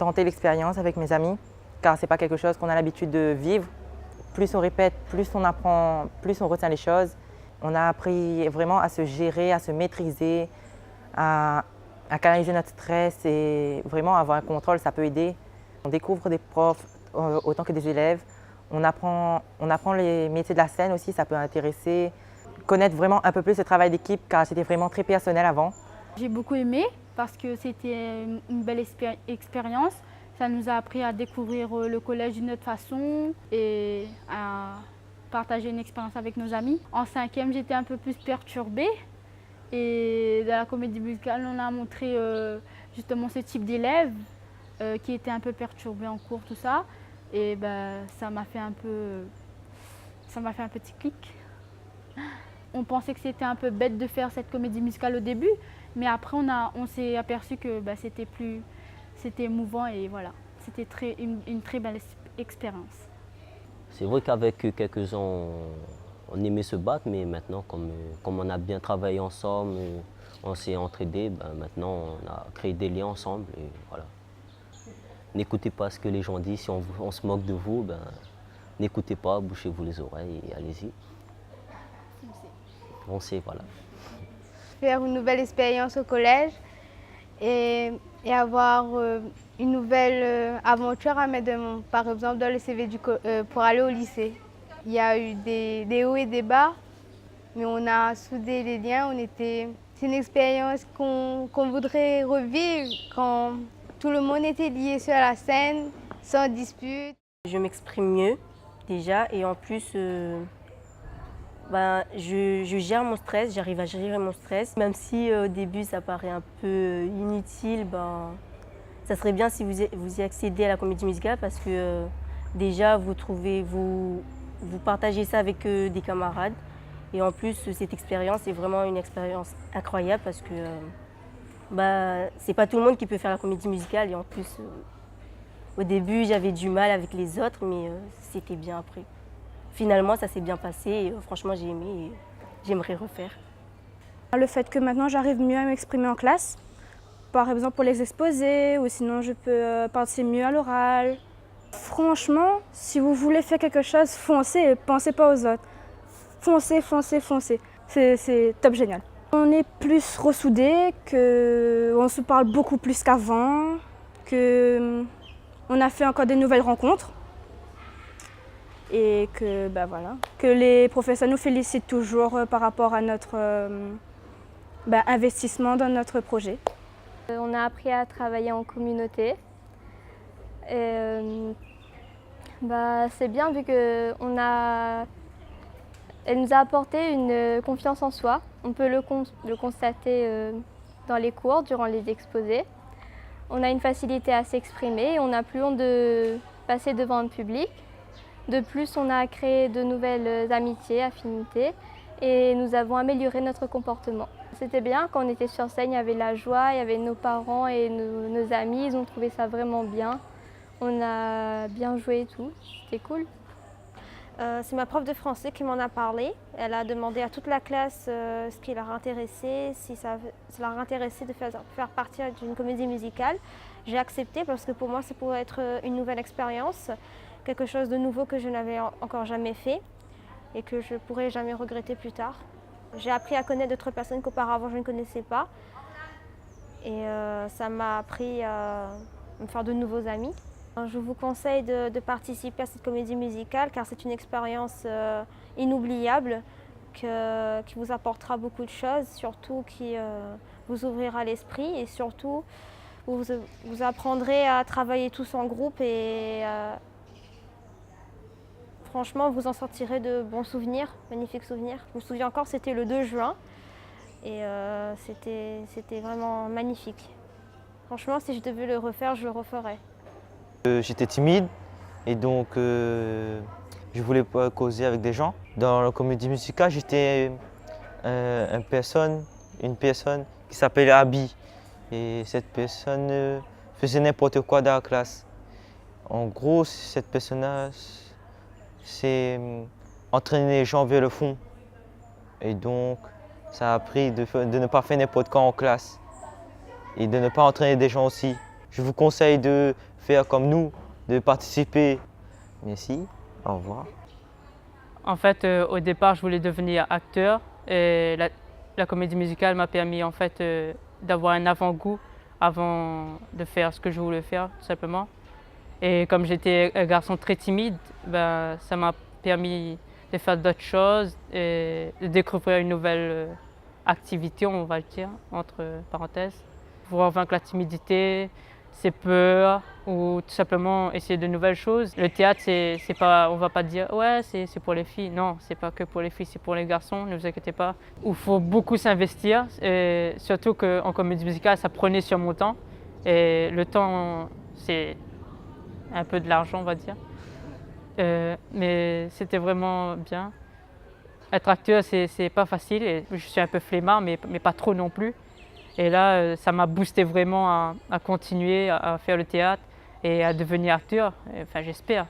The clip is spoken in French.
tenter l'expérience avec mes amis, car ce n'est pas quelque chose qu'on a l'habitude de vivre. Plus on répète, plus on apprend, plus on retient les choses. On a appris vraiment à se gérer, à se maîtriser, à canaliser notre stress et vraiment avoir un contrôle, ça peut aider. On découvre des profs autant que des élèves. On apprend les métiers de la scène aussi, ça peut intéresser. Connaître vraiment un peu plus le travail d'équipe, car c'était vraiment très personnel avant. J'ai beaucoup aimé parce que c'était une belle expérience. Ça nous a appris à découvrir le collège d'une autre façon et à partager une expérience avec nos amis. En cinquième, j'étais un peu plus perturbée. Et dans la comédie musicale, on a montré justement ce type d'élèves qui étaient un peu perturbés en cours, tout ça. Et ça m'a fait un petit clic. On pensait que c'était un peu bête de faire cette comédie musicale au début, mais après on s'est aperçu que c'était émouvant et voilà, c'était une très belle expérience. C'est vrai qu'avec quelques-uns, on aimait se battre, mais maintenant, comme on a bien travaillé ensemble, on s'est entraidés, maintenant on a créé des liens ensemble et voilà. N'écoutez pas ce que les gens disent, si on se moque de vous, n'écoutez pas, bouchez-vous les oreilles et allez-y. Foncez, voilà. Faire une nouvelle expérience au collège et avoir une nouvelle aventure à mettre, par exemple, dans le CV pour aller au lycée. Il y a eu des hauts et des bas, mais on a soudé les liens. C'est une expérience qu'on voudrait revivre quand tout le monde était lié sur la scène, sans dispute. Je m'exprime mieux déjà et en plus je gère mon stress, j'arrive à gérer mon stress. Même si au début ça paraît un peu inutile, ça serait bien si vous y accédez à la comédie musicale parce que déjà vous partagez ça avec des camarades. Et en plus cette expérience est vraiment une expérience incroyable parce que c'est pas tout le monde qui peut faire la comédie musicale et en plus au début j'avais du mal avec les autres mais c'était bien après. Finalement, ça s'est bien passé et franchement, j'ai aimé et j'aimerais refaire. Le fait que maintenant, j'arrive mieux à m'exprimer en classe, par exemple pour les exposés ou sinon je peux penser mieux à l'oral. Franchement, si vous voulez faire quelque chose, foncez et pensez pas aux autres. Foncez, foncez, foncez. C'est top génial. On est plus ressoudés, on se parle beaucoup plus qu'avant, on a fait encore des nouvelles rencontres. Et que les professeurs nous félicitent toujours par rapport à notre investissement dans notre projet. On a appris à travailler en communauté. C'est bien vu qu'elle nous a apporté une confiance en soi. On peut le constater dans les cours, durant les exposés. On a une facilité à s'exprimer et on n'a plus honte de passer devant le public. De plus, on a créé de nouvelles amitiés, affinités et nous avons amélioré notre comportement. C'était bien, quand on était sur scène, il y avait la joie, il y avait nos parents et nos amis, ils ont trouvé ça vraiment bien. On a bien joué et tout, c'était cool. C'est ma prof de français qui m'en a parlé. Elle a demandé à toute la classe ce qui leur intéressait, si ça leur intéressait de faire partie d'une comédie musicale. J'ai accepté parce que pour moi, ça pourrait être une nouvelle expérience. Quelque chose de nouveau que je n'avais encore jamais fait et que je ne pourrais jamais regretter plus tard. J'ai appris à connaître d'autres personnes qu'auparavant je ne connaissais pas et ça m'a appris à me faire de nouveaux amis. Je vous conseille de participer à cette comédie musicale car c'est une expérience inoubliable qui vous apportera beaucoup de choses, surtout qui vous ouvrira l'esprit et surtout vous apprendrez à travailler tous en groupe et franchement, vous en sortirez de bons souvenirs, magnifiques souvenirs. Je me souviens encore, c'était le 2 juin et c'était vraiment magnifique. Franchement, si je devais le refaire, je le referais. J'étais timide et donc je voulais pas causer avec des gens. Dans la comédie musicale, j'étais une personne qui s'appelait Abby. Et cette personne faisait n'importe quoi dans la classe. En gros, cette personnage, c'est entraîner les gens vers le fond. Et donc, ça a appris de ne pas faire n'importe quoi en classe et de ne pas entraîner des gens aussi. Je vous conseille de faire comme nous, de participer. Merci, au revoir. En fait, au départ, je voulais devenir acteur et la comédie musicale m'a permis en fait d'avoir un avant-goût avant de faire ce que je voulais faire, tout simplement. Et comme j'étais un garçon très timide, ben, ça m'a permis de faire d'autres choses et de découvrir une nouvelle activité, on va le dire, entre parenthèses. Pouvoir vaincre la timidité, ses peurs ou tout simplement essayer de nouvelles choses. Le théâtre, c'est pas, on va pas dire ouais c'est pour les filles. Non, c'est pas que pour les filles, c'est pour les garçons, ne vous inquiétez pas. Il faut beaucoup s'investir, et surtout qu'en comédie musicale, ça prenait sur mon temps. Et le temps, c'est un peu de l'argent, on va dire. Mais c'était vraiment bien. Être acteur, c'est pas facile. Et je suis un peu flemmard, mais pas trop non plus. Et là, ça m'a boosté vraiment à continuer à faire le théâtre et à devenir acteur. Enfin, j'espère.